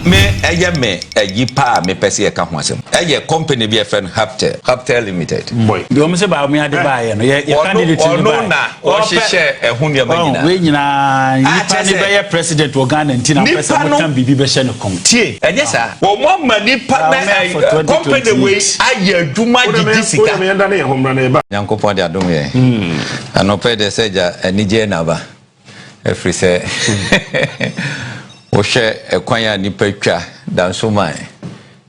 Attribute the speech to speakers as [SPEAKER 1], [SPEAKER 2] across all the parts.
[SPEAKER 1] me yipa me pese e ka ho asem eye company bi e fen Hubtel Limited
[SPEAKER 2] boy
[SPEAKER 3] do me se Bawumia de bae no ye candidate
[SPEAKER 1] ni ba na o hihye ehun de magina
[SPEAKER 3] we nyina yipa ni be ye president wo Ghana ntina pese mo tan bibi be hye no kom tie
[SPEAKER 1] enye sa wo mo manipa na company we aye adwuma gidi sika
[SPEAKER 2] me yanda na ye homra na e ba
[SPEAKER 1] Nyankopon de adom ye anope de seja enije na ba efri se wo hye ekwan ya nipa twa danso man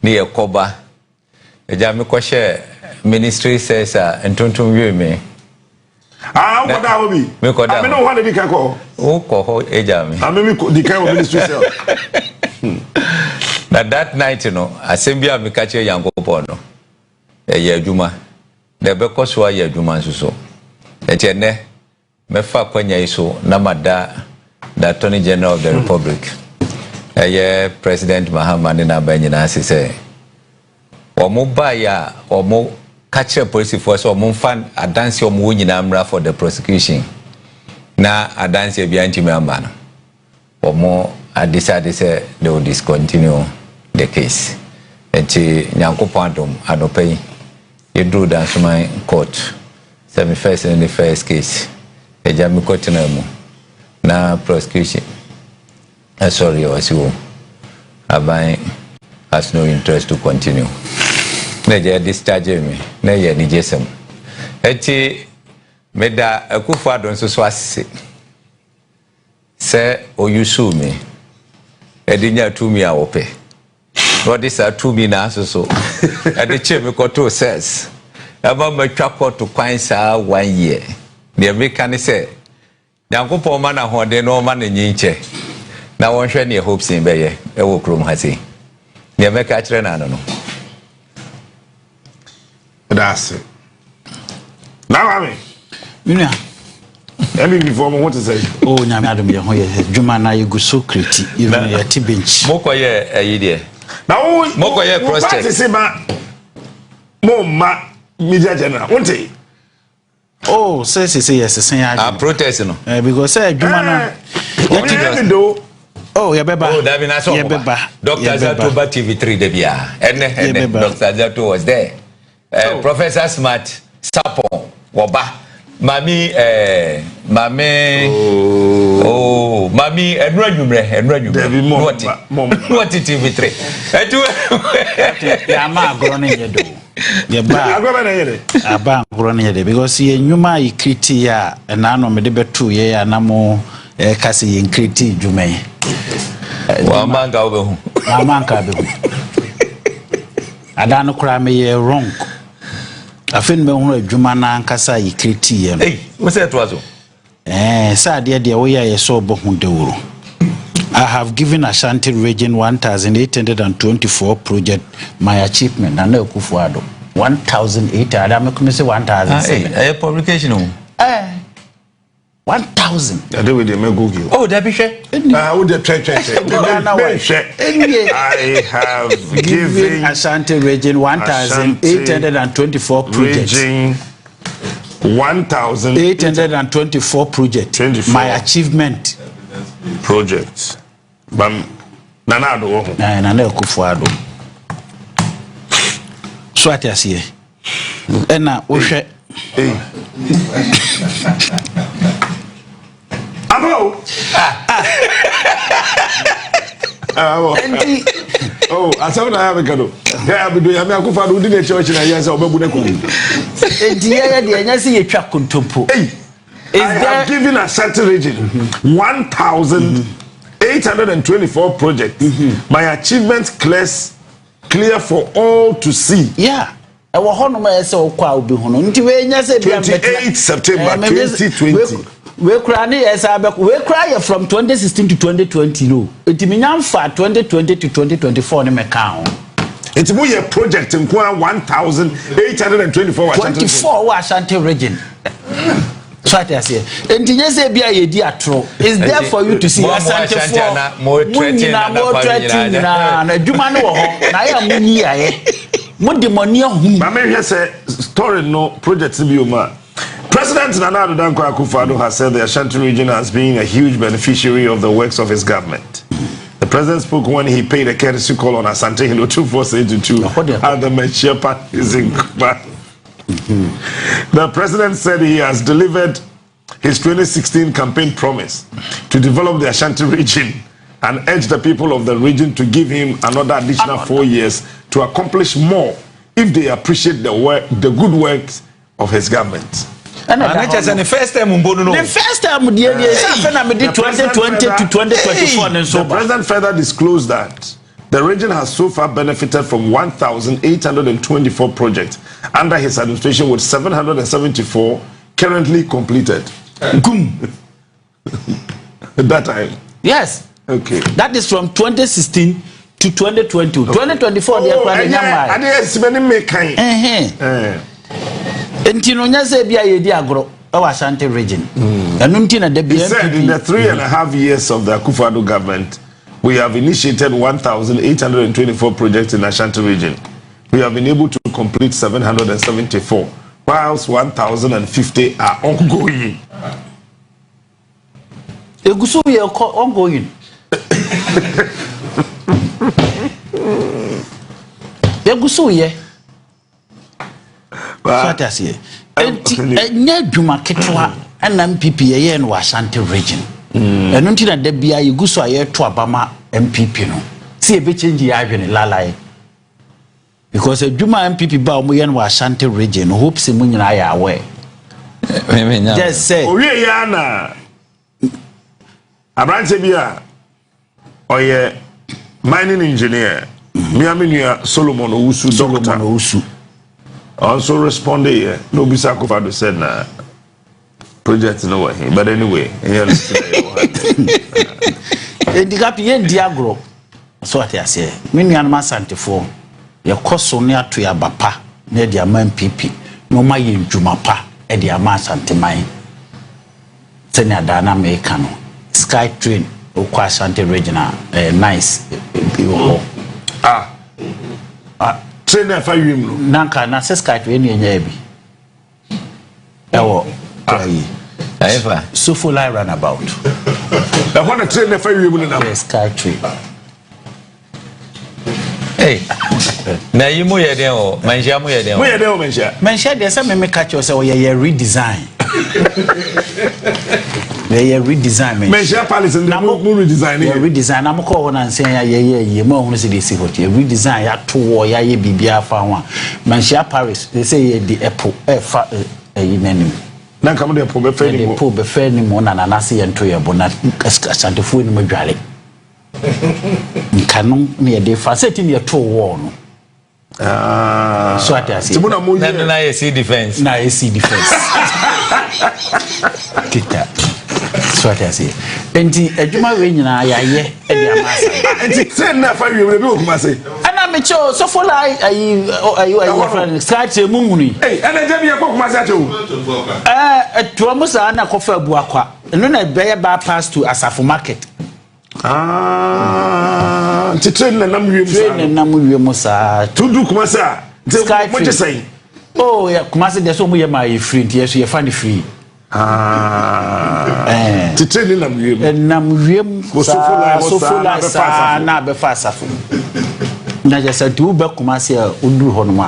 [SPEAKER 1] ni ekoba eja me ko hye ministry says entonton wie me
[SPEAKER 2] wo da ho bi
[SPEAKER 1] me ko da
[SPEAKER 2] me no ho na di kan ko
[SPEAKER 1] o ko ho eja me
[SPEAKER 2] me di kan ministry sell
[SPEAKER 1] that night no asembia me ka che Nyankopon no ye adwuma de be ko so ye adwuma nso etienne me fa kwanya iso na mada the Attorney General of the Republic President Mahamani na banyina say omo ba ya omo catch police force omo fan adanse omo nyina mra for the prosecution na adanse bia ntimi amba no omo decided say they will discontinue the case enti Nyankopon adom adopai yedru dansoman court semi first in the first case ejami court na mu na prosecution sorry Osiwo Abai has no interest to continue na je discharge me na ye ni jesem eti meda akufo adon so asese se oyusu me edinya tumi a wope no this are tumi na so edi che me koto says aba matwa koto kwan saa 1 year ne me kan se Nyankopon ma na hode no ma na nyinche na wonhwe ne Hopeson be ye e wo krom ha sei ne me ka kire na no
[SPEAKER 2] that's it now ame
[SPEAKER 3] minia
[SPEAKER 2] emi before what to say
[SPEAKER 3] oh nyame adom ye ho ye dwuma na ye gu so kreti even ye ti bench
[SPEAKER 1] moko ye ayide
[SPEAKER 2] na wo
[SPEAKER 1] moko ye prostate
[SPEAKER 2] se ba mo ma media general wonte
[SPEAKER 3] oh say yes say ya
[SPEAKER 1] protest no
[SPEAKER 3] because say dwuma na oh ya beba
[SPEAKER 1] oh that be na so Dr. Zato ba TV3 de bia ene Dr. Zato was there Professor Smart Sapon woba mami mami enradwumre what TV3 etu
[SPEAKER 3] ya ma agoro ne yedo ye ba
[SPEAKER 2] agoro ne yede
[SPEAKER 3] aba agoro ne yede because ye nwuma yi kriti ya na no me de betu ye ya na mo kase ye kriti dwuma yi
[SPEAKER 1] wa manga obehu
[SPEAKER 3] wa manga behu ada no kura me ye wrong afin me hu adwuma na nkasa yi kriti ye no
[SPEAKER 1] wo se to aso
[SPEAKER 3] sa de wo ya ye so obohu dewuro I have given Ashanti region 1,824 project my achievement and no kufuado 1,800 I'm going to say 1,007
[SPEAKER 1] a publication
[SPEAKER 3] 1,000
[SPEAKER 2] I do with the Google
[SPEAKER 1] oh that be share
[SPEAKER 2] would the try I have given
[SPEAKER 3] Ashanti region 1,824 projects 1,824 projects my achievement
[SPEAKER 2] projects bam nana do ho
[SPEAKER 3] nana kufuado so atiasie ena wo hwe
[SPEAKER 2] abo oh asaw na ya bekado ya abido ya me akufado di na church na yansa obabu na ko
[SPEAKER 3] enti ya de anya se yetwa kontompo
[SPEAKER 2] I have given a certain region 1,824 projects. My achievements clear for all to see.
[SPEAKER 3] Yeah. I was on my so kwa obi hono. Nti we nya se bia
[SPEAKER 2] 28 September 2020.
[SPEAKER 3] We cry we cry from 2016 to 2020 no. Nti me nya mfa 2020 to 2024 ne meka ho.
[SPEAKER 2] Nti mo ye project nkwa 1,824
[SPEAKER 3] 24 wa Ashanti region. So I say, and say be a di atro. Is there for you to see Asante for more threatening na adwuma no ho na ya munyi aye. Mo de money hu.
[SPEAKER 2] Ma me hwe say story no project bi o ma. President Nana Addo Akufo-Addo has said the Ashanti region has been a huge beneficiary of the works of his government. The president spoke when he paid a courtesy call on Asante Hilo 2482 at the Mechiepa is in Kuba. The president said he has delivered his 2016 campaign promise to develop the Ashanti region and urged the people of the region to give him another additional 4 years to accomplish more if they appreciate the good works of his government.
[SPEAKER 3] And the first time the 2020 to 2024.
[SPEAKER 2] The president further disclosed that the region has so far benefited from 1,824 projects under his administration, with 774 currently completed. That time?
[SPEAKER 3] Yes.
[SPEAKER 2] Okay.
[SPEAKER 3] That is from 2016 to 2020. Okay. 2024, they are planning. Ashanti region.
[SPEAKER 2] He said in the 3.5 years of the Akufo-Addo government, we have initiated 1,824 projects in Ashanti region. We have been able to complete 774, whilst 1,050 are ongoing.
[SPEAKER 3] Ongoing. What I say? Juma Ketwa and MPP in Ashanti region. And until the Bia you go so to Abama MPP no. See a bit change the avenue lalai. Because a Juma MPP Bawumia in Ashanti region, Hopeson I are aware. Just say
[SPEAKER 2] Oyana Abrantebia Oye mining engineer Miaminia Solomon Usu also responded here. No bisa Akufo-Addo said na project no way. But anyway, here
[SPEAKER 3] Ndikapi yen diagro. So what I say. Me nuanma santefo. Ye koso ne ato ya bapa na dia man PP. No ma ye dwuma pa e dia ma santeman. Sene adana me kano. Sky train okwa Ashanti regional nice
[SPEAKER 2] train na fa wiem no
[SPEAKER 3] nanka na Sky train enya bi ewo
[SPEAKER 1] Eva
[SPEAKER 3] so full I run about
[SPEAKER 2] the one train na fa wiem na
[SPEAKER 3] Sky train.
[SPEAKER 1] Hey, na yimu ye den o manhia mu ye den o
[SPEAKER 3] manhia de say me catch you say o ye redesign. They redesign me.
[SPEAKER 2] Manhia palace and no redesign.
[SPEAKER 3] Yeah, redesign. I'm call and say yeah mo hu say dey see what redesign ya to wo ya ye bibia fa ho. Manhia Paris they say the apple fa nanim.
[SPEAKER 2] Na come the apple be fa ni mo.
[SPEAKER 3] Apple be fa ni mo na say ye nto ye bo na asantefo ni madware. Nkanu ne dey fa setting ye to wo no. So what I say.
[SPEAKER 1] Na ye see defense.
[SPEAKER 3] Na ye see defense. Kita. So what I say. Enti adwuma we nyina ya ye e dia masa.
[SPEAKER 2] Enti say na fa we be okuma say.
[SPEAKER 3] Ana me cho so for ayi friend start mumuni.
[SPEAKER 2] Eh ana je bi okuma say acho.
[SPEAKER 3] To musa na kofa bu akwa. Eno na be ye bypass to Asafo market.
[SPEAKER 2] Train na nam wiem sa. Tudu kuma sa. Mo je say.
[SPEAKER 3] Oh yeah, kuma say dey so mo ye my free, yes you find free.
[SPEAKER 2] Train
[SPEAKER 3] nam wiem so full na be fa Asafo. Na just do be kuma say odu ho no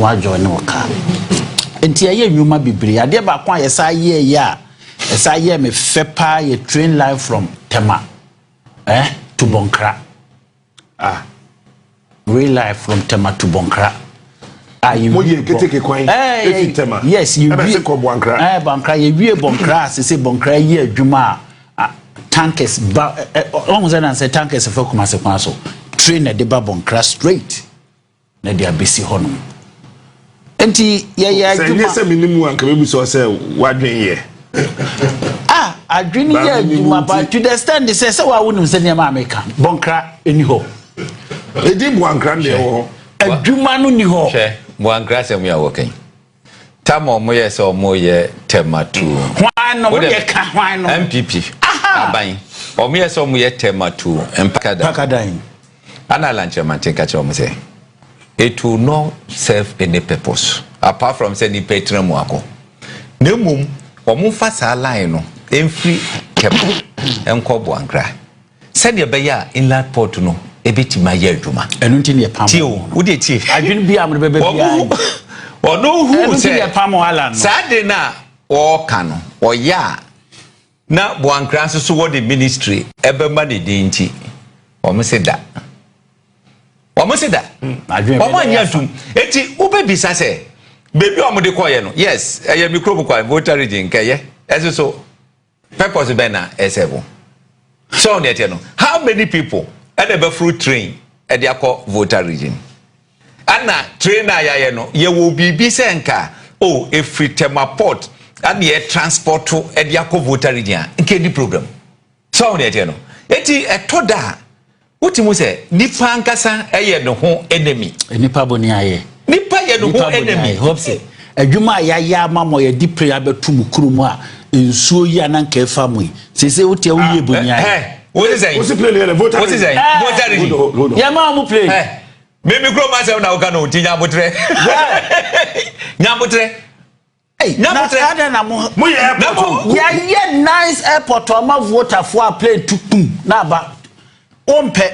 [SPEAKER 3] ajoin no ka. Enti aye nwuma bibiri ade ba kwa yesa ye ya. Esa ye me fepa ye train line from Tema to Bonkra. Real life from Tema to Bonkra. Yes, you be Bonkra, you be Bonkra, say Bonkra ye Juma tankers almost and say tankers for Kumasepaso. Train a deba Bonkra straight. Na dia besi honum. Enti ya Juma
[SPEAKER 2] say minimum and can be so say wadwen ye.
[SPEAKER 3] I dream Juma, but to the stand they say so I wouldn't say near America. Bonkra anyhow.
[SPEAKER 2] They did Bonkra there.
[SPEAKER 3] A Juma no ni ho.
[SPEAKER 1] Bonkra say we are working. Tamo mo yes or mo ye Tema to.
[SPEAKER 3] Why no we ka why no
[SPEAKER 1] MPP. Aban. O mo yes or mo ye Tema to
[SPEAKER 3] Pakadain.
[SPEAKER 1] Ana lanche man take catch o say. It will not serve any purpose apart from sending patron mo ako. Nemum o mo fa sa line no. Every kept enko Bonkra. Send your beya inland port no a bit my year juma.
[SPEAKER 3] And until your palm.
[SPEAKER 1] Who did he?
[SPEAKER 3] I didn't be able to be
[SPEAKER 1] or no who
[SPEAKER 3] said palm island.
[SPEAKER 1] Saturday na or cano or ya. Now one crosses toward the ministry ever money dinty. Or must say that. Or must say that. I dream of 1 year to 80 Ube Bisase. Baby, I'm the choir. Yes, I am microbe voter region. As so purpose banner SFO. So, how many people at the fruit train at the voter region? Anna trainer, you will be bisenka. Oh, a free tema port and the transport to at the voter region. Any program. So, eti etoda. What you say? Nipa ankasa eye no ho enemy. Nipa boni aye. Nipa ye no ho enemy.
[SPEAKER 3] Hope say. Adwuma ya mamo ye di prayer betum kurum a nsuo yi ananka efa mu. Sese wote wo ye boni aye.
[SPEAKER 1] What is that?
[SPEAKER 2] What's play the voter?
[SPEAKER 1] What is that? Voter region.
[SPEAKER 3] Ya ma mu play.
[SPEAKER 1] Me kurom asem na uka no ti nyabotre. Nyabotre. Hey, nyabotre
[SPEAKER 3] ada na mo ye airport. Ya ye nice airport o ma voter for a play tukum na ba. Ompe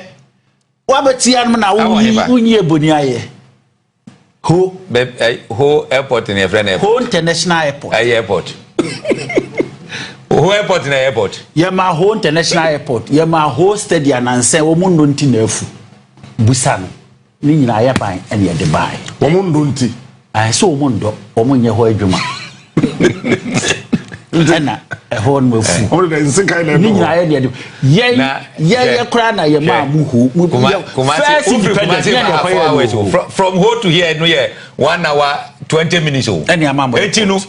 [SPEAKER 3] wabeti anum na unyi eboni aye ho
[SPEAKER 1] airport in your friend airport.
[SPEAKER 3] Ho international airport
[SPEAKER 1] airport ho airport in airport
[SPEAKER 3] yema ho international airport yema ho stadium anse wo mundo nti na afu busa no ni nyina aye ban ene de bai
[SPEAKER 2] wo mundo nti
[SPEAKER 3] ai so wo mundo wo munye ho adwuma Nana, a horn will fool.
[SPEAKER 2] All the second
[SPEAKER 3] ye cry na ye ma muhu.
[SPEAKER 1] From ho to here no ye 1 hour 20 minutes o.
[SPEAKER 3] Any amamo.
[SPEAKER 1] Etinu.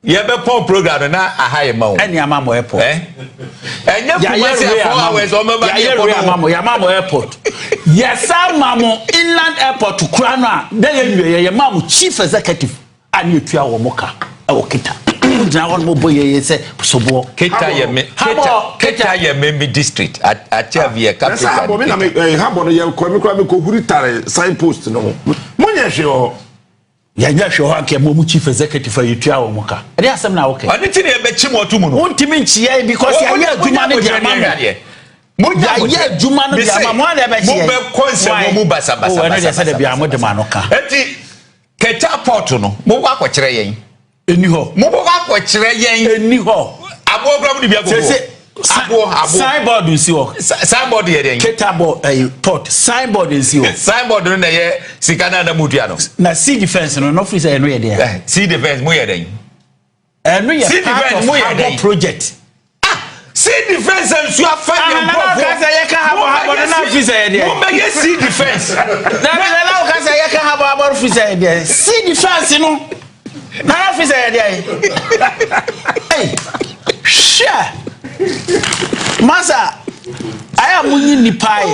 [SPEAKER 1] Ye be pon program na aha ye ma o.
[SPEAKER 3] Any amamo airport.
[SPEAKER 1] Enya kumasi 4 hours o mama
[SPEAKER 3] ye mamo airport. Yes amamo inland airport to Krana. Then ye mamo chief executive and you tua wo moka. Kita. One more boy say Sobo.
[SPEAKER 1] Keta ye me district at Chavia
[SPEAKER 2] capital. Habon ye ko huritare signpost no. Monya hwe
[SPEAKER 3] ya show hanke mo chief executive for you wo muka. E dey asem na okay.
[SPEAKER 1] Oni ti na be chimo tu mu no.
[SPEAKER 3] Ontimi nchie because ya ye adwuma no dia ma. Mo ya ye adwuma no dia ma mo na be chie.
[SPEAKER 1] Mo be konse mo basa basa.
[SPEAKER 3] O na dey say dey bia mo de ma no ka.
[SPEAKER 1] Enti Keta port no mo wa kwakire yen.
[SPEAKER 3] Eni ho
[SPEAKER 1] mo bo ka kwakire yen
[SPEAKER 3] eni ho
[SPEAKER 1] abogram ni bia go abo
[SPEAKER 3] signboard nsi ho
[SPEAKER 1] signboard ye den
[SPEAKER 3] Keta port signboard nsi ho
[SPEAKER 1] signboard no na ye sikana na mutua no
[SPEAKER 3] na sea defense no free say no ye den
[SPEAKER 1] sea defense mo ye den
[SPEAKER 3] no ye part of our project
[SPEAKER 1] sea defense and so afa ye
[SPEAKER 3] na ka say ye ka habo na free say ye den
[SPEAKER 1] mo be ye sea defense
[SPEAKER 3] na ka say ye ka habo free say ye den sea defense no na officer dey hey share masa I am winning the pie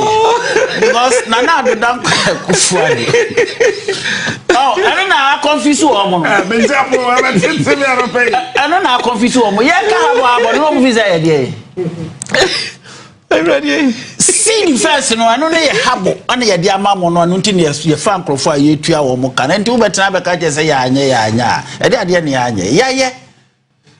[SPEAKER 3] because na do dan kufuani oh I don't know confuse o mo
[SPEAKER 2] me japo am tell me arope
[SPEAKER 3] I don't know confuse o mo ye ka habo no officer dey
[SPEAKER 1] ready
[SPEAKER 3] see first no ano ye habo ana ye de amamo no anu ntini ye fan crofo a ye tua wo mo kana nti wo betena be ka je se ya anya e de ade ne ya anya ye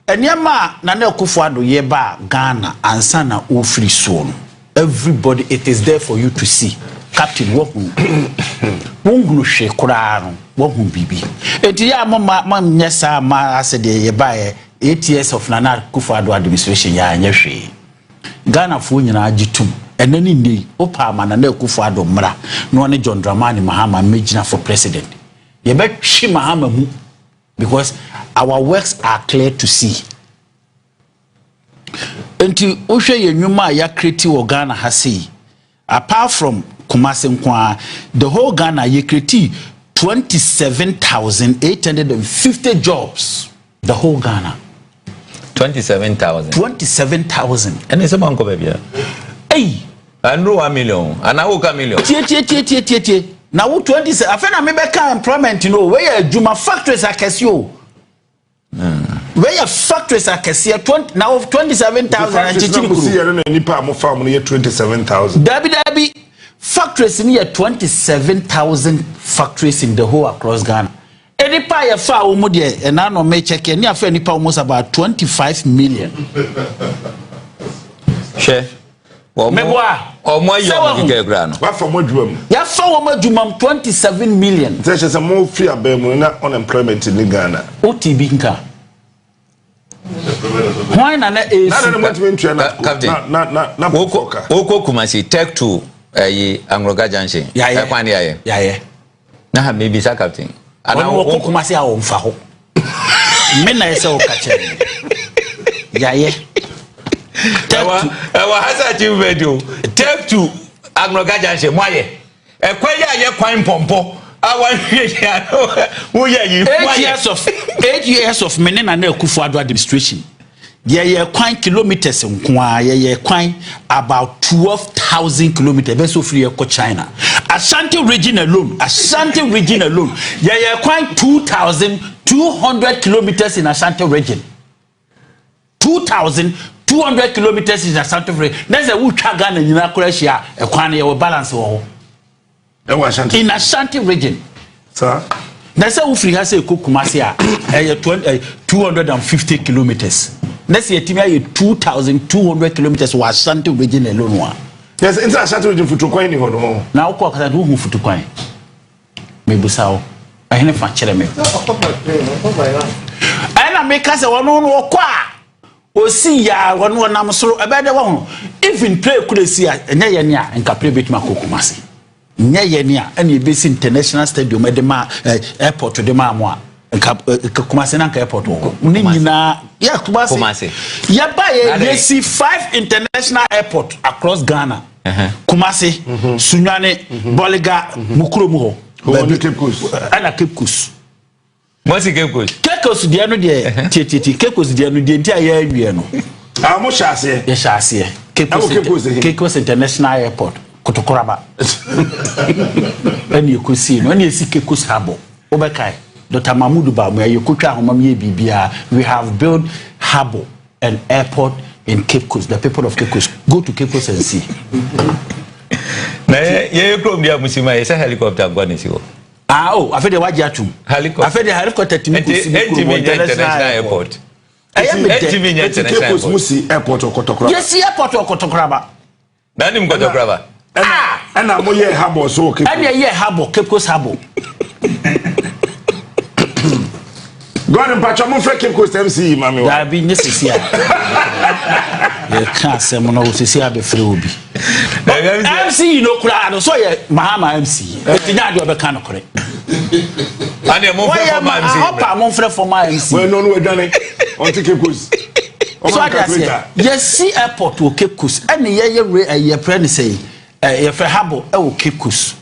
[SPEAKER 3] eniema na na Akufo Addo ye ba Ghana ansa na o free so no everybody it is there for you to see captain wo hunu hwe kura no wo hu bibi enti ya ma nyesa ma ase de ye ba 8 years of Nana Akufo Addo administration ya anya hwe Ghana fo nyina agitum enani ndei opa amana na Akufo Addo mra no ne John Dramani Mahama mejina for president ye betwi Mahama mu because our works are clear to see enti ohwe ye nwuma ya create wo Ghana ha sei apart from Kumasi nkwa the whole Ghana ye create 27,850 jobs the whole Ghana
[SPEAKER 1] 27,000 and it's a bank of baby
[SPEAKER 3] hey
[SPEAKER 1] and 1 million and I will million
[SPEAKER 3] tie now 27 afena me be ka employment you know where juma factories akesio where your factories akesio 20 now 27,000 and chichiri
[SPEAKER 2] see na nipa mo farm no 27,000
[SPEAKER 3] dabi factories ni 27,000 factories in the whole across Ghana Nipa ya fa omo de na no me check ni afa nipa almost about 25 million.
[SPEAKER 1] Share.
[SPEAKER 3] Meboa.
[SPEAKER 1] Or more young grano.
[SPEAKER 2] What for more drum?
[SPEAKER 3] Ya for more drum 27 million.
[SPEAKER 2] There's a more free unemployment in Ghana.
[SPEAKER 3] OTB nka. Why na is
[SPEAKER 2] na
[SPEAKER 1] Oko Kumasi take to Angroga Junction.
[SPEAKER 3] Yeah.
[SPEAKER 1] Na ha maybe sa captain.
[SPEAKER 3] Ana Oko Kumasi a o mfa ho. Me na ese o ka che. Yeah.
[SPEAKER 1] Ewa hasa chivedo take to Angroga Junction moye. Ekwaya ye kwan pompo. Awan ya wo ye yi
[SPEAKER 3] 8 years of menena na Akufo-Addo administration. Ye kwan kilometers nkoa ye kwan about 12,000 kilometers be so free ko China. Ashanti region alone ye kwan 2,200 kilometers in Ashanti region. 2,200 kilometers in Ashanti region. There's a utwa Ghana nyina kora hia e kwan ye balance wo ho. In Ashanti region.
[SPEAKER 2] Sir?
[SPEAKER 3] That's how free has a Kumasi 250 kilometers. Next year, 2,200 kilometers was Ashanti region alone.
[SPEAKER 2] Yes, into Ashanti region for Tukwani.
[SPEAKER 3] Now, I do move for Tukwani. Maybe so. I have a chairman. And I make us a one or qua. O see ya one am so a better one. Even play could see a Naya and Capri bit Makumasi. Nyanya and you base international stadium edema airport to the mamwa Kumasi Nanka airport Nina yeah Kumasi yeah by you see 5 international airport across Ghana Kumasi Sunyane Boliga Mukurumu
[SPEAKER 2] Cape Coast
[SPEAKER 3] and Cape Coast
[SPEAKER 1] what's Cape Coast
[SPEAKER 3] Cape Coast the ano de Cape Coast the ano de ntia ya awie no
[SPEAKER 2] mo shase
[SPEAKER 3] ya shase Cape Coast international airport Kotokoraba. And you could see, when you see Kekus Habo, Obekai, Dr. Mahmoud Bawumia, you could try Bibia. We have built Habo, an airport in Cape Coast. The people of Cape Coast go to Cape Coast and see.
[SPEAKER 1] You come there, Musima, it's a helicopter going to
[SPEAKER 3] oh, I feel the Wajatu. Helicopter. I feel the helicopter to
[SPEAKER 1] international airport. I am
[SPEAKER 2] international airport or Kotokoraba.
[SPEAKER 3] Yes, airport or Kotokoraba.
[SPEAKER 1] Nanim Kotokoraba.
[SPEAKER 2] And I'm here, Habo, so okay.
[SPEAKER 3] And yeah, Habo, Cape Coast Habo.
[SPEAKER 2] Go on and patch on Cape Coast MC, Mammy.
[SPEAKER 3] I've been necessary. You can't say, Mono, to see, I'll be free. MC, you know, crowd, so yeah, Mahama MC. But you know, you're kind of correct.
[SPEAKER 1] And you're more
[SPEAKER 3] for my MC.
[SPEAKER 2] Well, no, we're done it on Cape Coast.
[SPEAKER 3] So I say, yes, see airport to Cape Coast. And your friend say, if a habo, Cape Coast.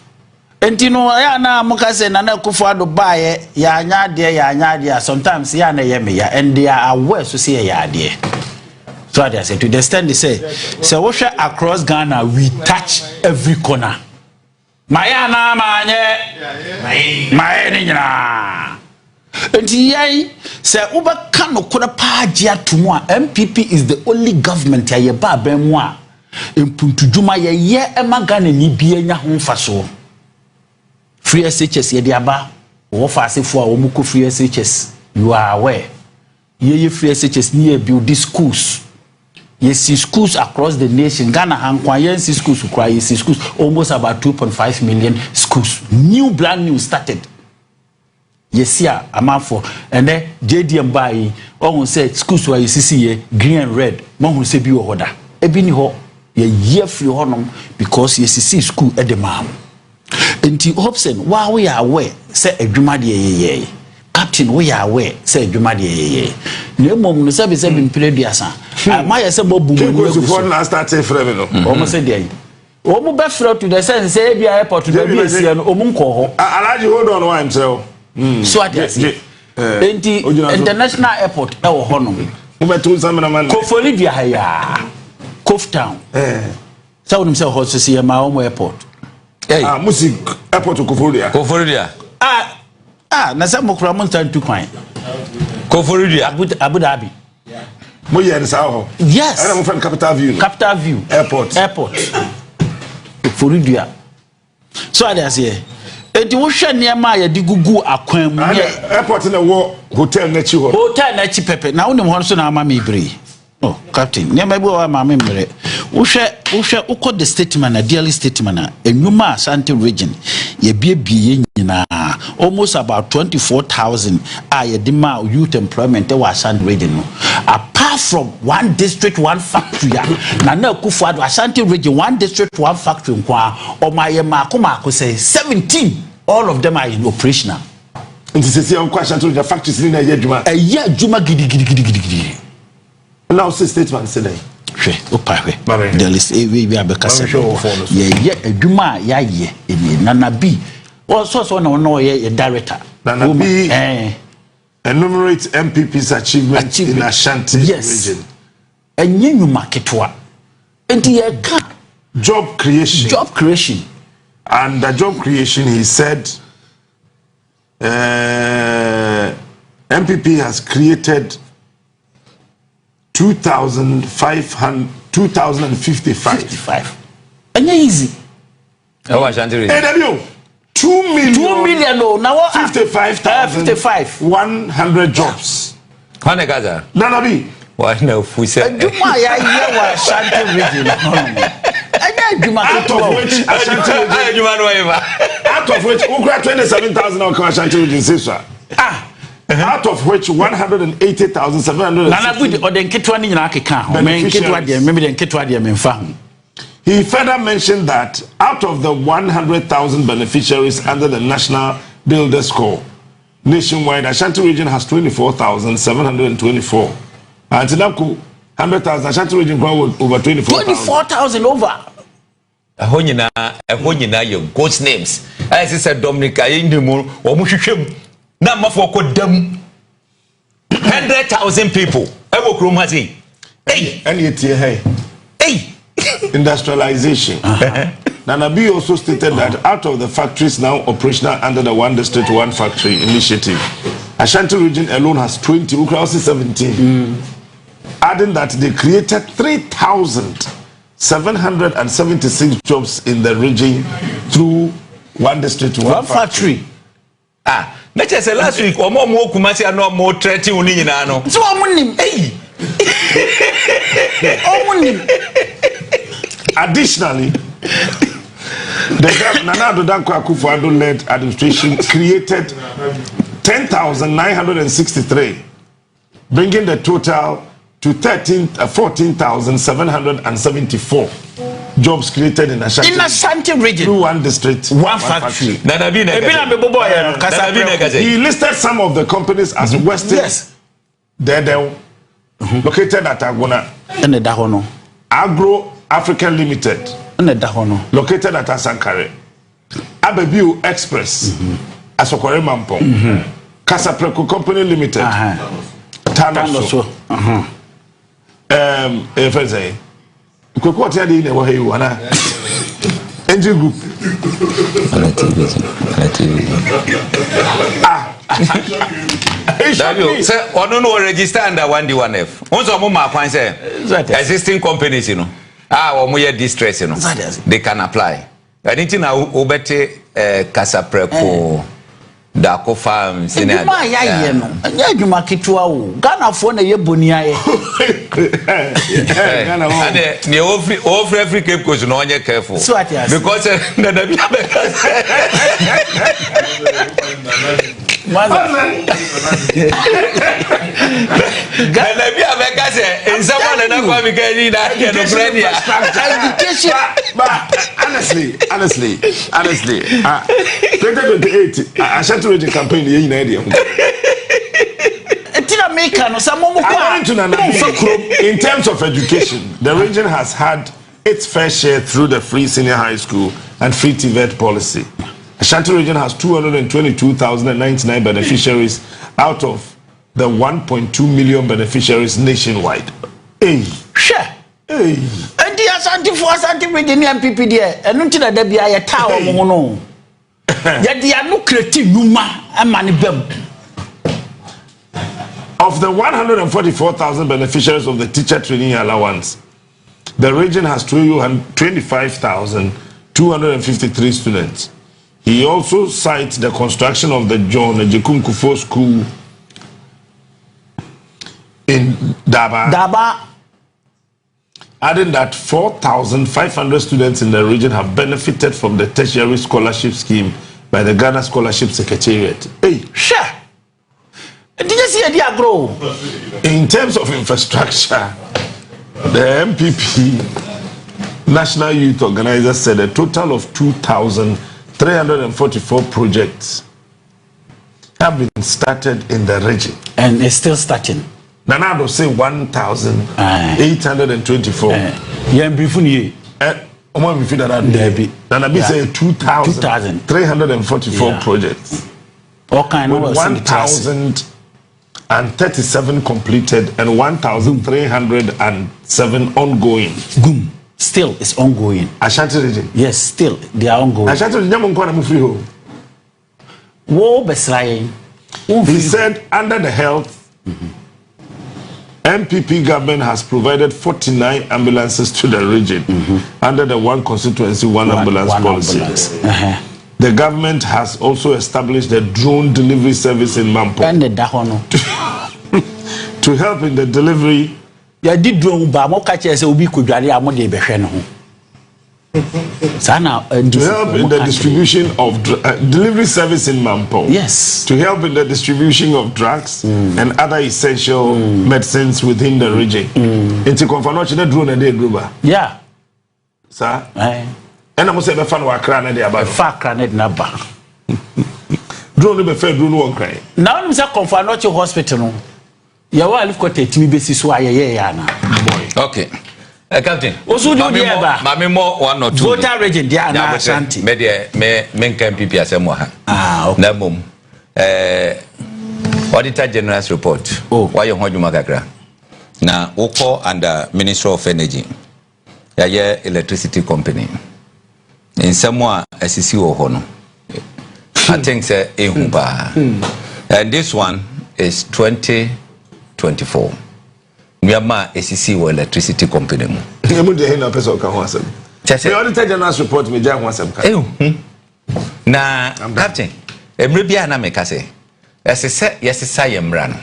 [SPEAKER 3] And you know, I na Mokase and Akufo-Addo buy ya nya sometimes ya na yemi ya, and they are aware to see ya dear. So I say, to the extent they say, so across Ghana, we touch every corner. Mayana manye, Mayana. And yay, say, Uba Kano Koda Pajia Tumwa, MPP is the only government ya ba bemwa. In Puntujuma ye Emagane ni bienya humfaso. Free SHS ye diaba, Wofasi for Omuku free SHS. You are aware. Ye free SHS near build these schools. Ye see schools across the nation. Ghana Hankwa ye see schools cry, ye see schools almost about 2.5 million schools. Brand new started. Yes, yeah, I'm for and then JDM by all said schools where you see green and red. One who say be order. Ebini ho ye year free honum because you see school at the mom. And to Hopeson, while we are aware, say a Jumadi Captain, we are aware, say Jumadi. No more no service have been played yasa. My assemble boom
[SPEAKER 2] last start a
[SPEAKER 3] almost a day. Omo best to the sense say be airport to the BC and Omunko.
[SPEAKER 2] I hold on one himself.
[SPEAKER 3] So I say international airport our honum. Kofolivia haya Cove Town. So himself also see my home airport.
[SPEAKER 2] Music airport to
[SPEAKER 1] Koforidua.
[SPEAKER 3] Na some Mokramun turn to coin.
[SPEAKER 1] Koforidua
[SPEAKER 3] Abu Dhabi. Yes.
[SPEAKER 2] And I'm from Capital View.
[SPEAKER 3] Capital View.
[SPEAKER 2] Airport.
[SPEAKER 3] Koforidua. So I say enti wo hwe ne ma ya digugu akwan mu
[SPEAKER 2] airport na wo hotel na chi ho
[SPEAKER 3] hotel na chi pepe na wonim ho so na ama me bre oh captain ne ma bi wo ama me mbre Uko the statement, a daily statement, a Numa Asante region, ye be almost about 24,000 are dema youth employment Asante region. Apart from one district, one factory, Nana Kufadu Asante region, one district, one factory, or my Makoma could say 17, all of them are in operational.
[SPEAKER 2] And this is your question to the factories in a year, Juma.
[SPEAKER 3] A year, Juma giddy.
[SPEAKER 2] Now, say statement today.
[SPEAKER 3] The list we are because a Juma Nana B. Also, no director.
[SPEAKER 2] Nana B. Enumerate MPP's achievements in Ashanti region.
[SPEAKER 3] A new market and the
[SPEAKER 2] job creation. And the job creation, he said, MPP has created 2,055.
[SPEAKER 3] And easy.
[SPEAKER 1] How Ashanti region?
[SPEAKER 2] 2 million.
[SPEAKER 3] 2 million. No, now
[SPEAKER 2] 55,100 jobs.
[SPEAKER 1] Hane Gaza.
[SPEAKER 2] Nanabi.
[SPEAKER 1] Why no Fuse?
[SPEAKER 3] Juma ya Ashanti region.
[SPEAKER 2] Out of which Ashanti region. Out of which 27,000 Ashanti region. Out of which 180,700. He further mentioned that out of the 100,000 beneficiaries under the National Builders Corps, nationwide, Ashanti region has 24,724. And Tinaku, 100,000, Ashanti region over 24,000.
[SPEAKER 3] 24,000 over.
[SPEAKER 1] A honina, your ghost names. As I said, Dominica, Indimu, or Mushim. Number for them 100,000 people. Hey,
[SPEAKER 2] Industrialization. Nanabi also stated that out of the factories now operational under the One District, One Factory initiative, Ashanti region alone has 20, Ukraine 17. Adding that they created 3,776 jobs in the region through One District, One Factory.
[SPEAKER 1] Let's say last week, or more Kumasi are not more 30 unino.
[SPEAKER 3] So I'm
[SPEAKER 2] additionally, the Nana Danko Akufo-Addo led administration created 10,963, bringing the total to 14,774 jobs created in Ashanti
[SPEAKER 3] region
[SPEAKER 2] through One District,
[SPEAKER 3] One Factory.
[SPEAKER 2] He listed some of the companies as Western. Yes. They're located at Agona. Agro African Limited. Located at Asankare. Abebiu Express. Asokore Mampo. Casapreco Company Limited. Tanoso. What are you doing? Engine Group.
[SPEAKER 1] Sir, I don't know register under 1D1F. Also, Mama can say existing companies, or more distress, they can apply. I didn't know Obete Casapreco. Dako farms in a
[SPEAKER 3] you market to our Ghana for a year Bonia.
[SPEAKER 1] Over every cape goes no one careful. Because
[SPEAKER 2] honestly, 2028, Ashanti region campaign in terms of education, the region has had its fair share through the free senior high school and free TVET policy. Ashanti region has 222,099 beneficiaries out of the 1.2 million beneficiaries nationwide. Hey,
[SPEAKER 3] sure.
[SPEAKER 2] Hey,
[SPEAKER 3] and the Ashanti for Ashanti region MPP there, and until there be a tower, no. Yet they are no creative Numa and Manibem.
[SPEAKER 2] Of the 144,000 beneficiaries of the teacher training allowance, the region has 25,253 students. He also cites the construction of the John Ejikunkufo School in Daba adding that 4,500 students in the region have benefited from the tertiary scholarship scheme by the Ghana Scholarship Secretariat. Hey,
[SPEAKER 3] sure. Did you see a dear grow?
[SPEAKER 2] In terms of infrastructure, the MPP National Youth Organizer said a total of 2,344 projects have been started in the region.
[SPEAKER 3] And it's still starting.
[SPEAKER 2] Nanado say 1,824.
[SPEAKER 3] Yeah, briefly.
[SPEAKER 2] Nanabi say 2,344 projects.
[SPEAKER 3] All kind of
[SPEAKER 2] 1,037 completed and 1,307 ongoing.
[SPEAKER 3] Goom. Still, it's ongoing.
[SPEAKER 2] Ashanti region.
[SPEAKER 3] Yes, still they are ongoing.
[SPEAKER 2] Ashanti region. He said under the health, MPP government has provided 49 ambulances to the region under the one constituency, one ambulance policy. The government has also established a drone delivery service in Mampo to help in the delivery.
[SPEAKER 3] Ya did drone ba mo ka che se obi kodware amode behwe ne ho. Sana
[SPEAKER 2] to help in the distribution of delivery service in Mampo.
[SPEAKER 3] Yes.
[SPEAKER 2] To help in the distribution of drugs and other essential medicines within the region. Into confirmation the drone and the gruba.
[SPEAKER 3] Yeah.
[SPEAKER 2] Sir. And I'm say be fan wa kra na dey aba.
[SPEAKER 3] Fa kra na dey na ba.
[SPEAKER 2] Drone be fa drone won kran.
[SPEAKER 3] Now I'm say confirmation hospital no. Ya wa alif ko tetimi besi so ayeye ya na.
[SPEAKER 1] Okay. Captain.
[SPEAKER 3] Osu do dey ba.
[SPEAKER 1] Mami mo one or two.
[SPEAKER 3] Voter region dey na Ashanti.
[SPEAKER 1] Me dey me nkan PP asem ha.
[SPEAKER 3] Okay.
[SPEAKER 1] Na mom. Auditor General's report. Why you hodjuma kakra. Na woko under Ministry of Energy. Ya ye electricity company. In somewhere SCC wo ho no. I think say ehu ba. And this one is 2024. Myanmar SCC wo electricity company mu.
[SPEAKER 2] Emu de na person ka ho asem. The Auditor General's report me ja ho asem ka.
[SPEAKER 1] Na Captain, emre bia na me ka say. Yesesa yemra no.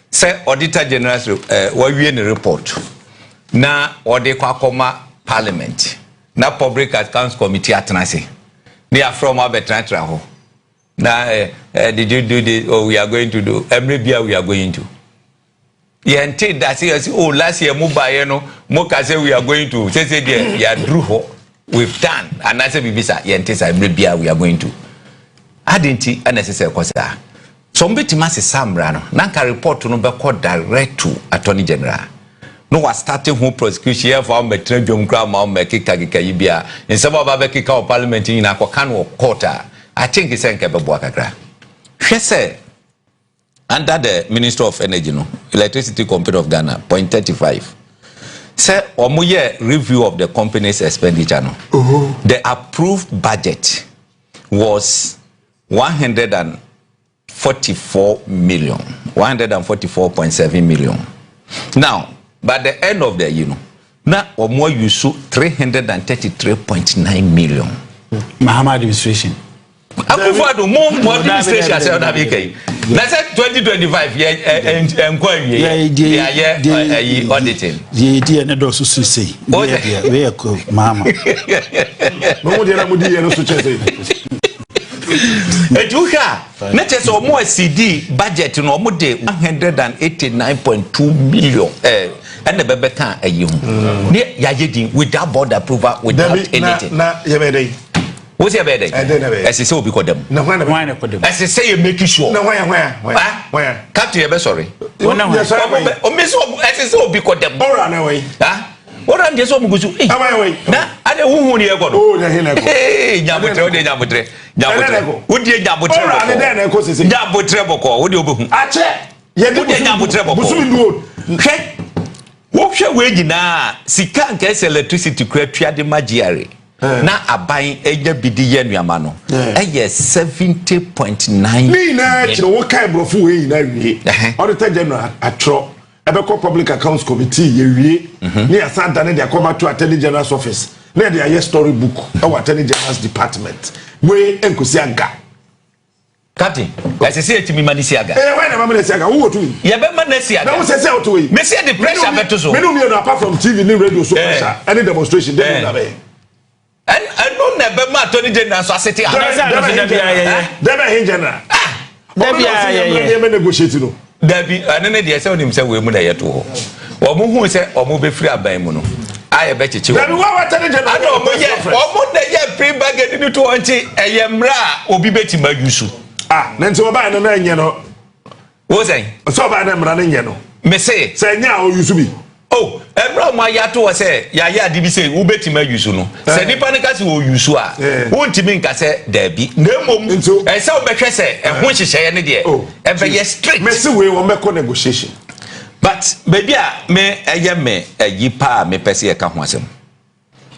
[SPEAKER 1] Say Auditor General's wa wie ne report. Na ode kwa koma parliament. Na Public Accounts Committee atenase. They are from Abetratra ho. Na did you do this? Oh, we are going to do. Every year we are going to. Yente that say oh last year mo buy no mo ka say we are going to. Say there ya drew ho. We've done. And I say bibisa yente say every year we are going to. Adenti unnecessary kosa. Some bit must samra no. Nanka report no be called direct to Attorney General. No was starting home prosecution here for metre dwom kra ma mekika yibia in some of abekika of parliament in akwakan wo court. I think it's enke bebo akakra hwe say under the Minister of Energy no Electricity Company of Ghana point 35 say omoye review of the company's expenditure no the approved budget was 144.7 million. Now by the end of the year, now or more you saw 333.9 million.
[SPEAKER 3] Mahama administration.
[SPEAKER 1] Akufado more administration say on abike. Na say 2025 yeah auditing.
[SPEAKER 3] The idea na do so say. We ko Mahama.
[SPEAKER 2] No dey na mudi no so chese.
[SPEAKER 1] Ejuha na chese o more CD budget no mo dey 189.2 million. And the baby can't a you. Without board approval, without anything. What's your bed? As you say, we call them. No, as you say, you make you sure. No, where? Captain, you're sorry. Oh, Miss, as you say, we call them. What are the some good? I don't know who you got. Oh, hey, Yabutre. Would you Yabutre? What do you do? I check. Yabutre. What shall we na sika nke electricity kura de magiare na aban eja bidi ye nuama no eye 70.9
[SPEAKER 2] ni na kire wo kai brofu we na wie Auditor General atro ebeko Public Accounts Committee ye wie ni asanta ne de akoma to Attorney General's office na de aye story book e wa Attorney General's department we enkosi anka
[SPEAKER 1] Captain, I say to me, Manisiaga.
[SPEAKER 2] When I'm Manisiaga, who to me?
[SPEAKER 1] You better Manisiaga.
[SPEAKER 2] That was a sell to me.
[SPEAKER 1] Messia the pressure better so.
[SPEAKER 2] Many apart from TV, new radio, so any demonstration, they don't have.
[SPEAKER 1] And I don't never my Tony General Society.
[SPEAKER 2] Never in general. Never negotiating.
[SPEAKER 1] There be an idea of himself women at all. Or who say, or move free by Mono. I bet you. I don't know yet. Or more than yet, pre bagged into 20 a yamra or be betting by Yusu.
[SPEAKER 2] Then so about an onion.
[SPEAKER 1] Was I?
[SPEAKER 2] So by them running, you know.
[SPEAKER 1] Me say
[SPEAKER 2] now you should be.
[SPEAKER 1] Oh, Ebra my yato say, Yaya did say, who bet him a Yusuno. Say, the panicas will use won't you mean I say, there be no moment. And so Becca say, and when she say any day, and by yes, straight.
[SPEAKER 2] Messi will make a negotiation.
[SPEAKER 1] But maybe I may a yam me a yipa me pesi a campwasm.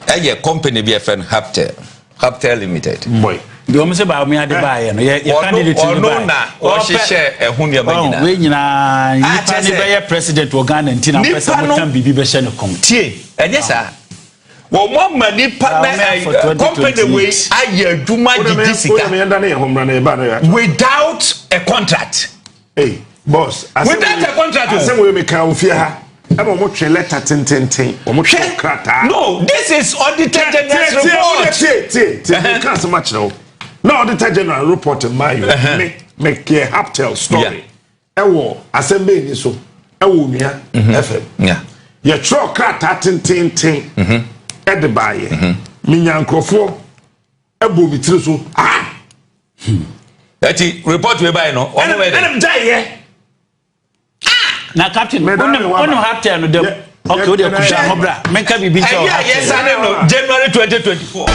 [SPEAKER 1] A year company be a friend Hubtel Limited.
[SPEAKER 2] Boy.
[SPEAKER 3] The woman said Bawumia the buyer, no, you candidate
[SPEAKER 1] or no, or she share a hunya magina.
[SPEAKER 3] When you are president organ and Tina can be Bibeshan of Comte.
[SPEAKER 1] And yes, sir. Well, one money partner company way I do my without a contract.
[SPEAKER 2] Hey, boss,
[SPEAKER 1] without a contract,
[SPEAKER 2] I say we make our fear. I'm a much letter 10.
[SPEAKER 1] No, this is auditor general's report.
[SPEAKER 2] Can't so much now. No, auditor general report in my make a Hubtel story. Ewo assembly ni so. Ewo mia FM.
[SPEAKER 1] Yeah.
[SPEAKER 2] Ye tro krata 10. E de baye. Minyankofo ebo bitiri so. Ah.
[SPEAKER 1] That report we buy no.
[SPEAKER 2] Em die.
[SPEAKER 3] Na captain, ono Hubtel no dem. Okay, we dey kusha mobra. Menka bibi ncha.
[SPEAKER 1] Yes, I know. January 2024.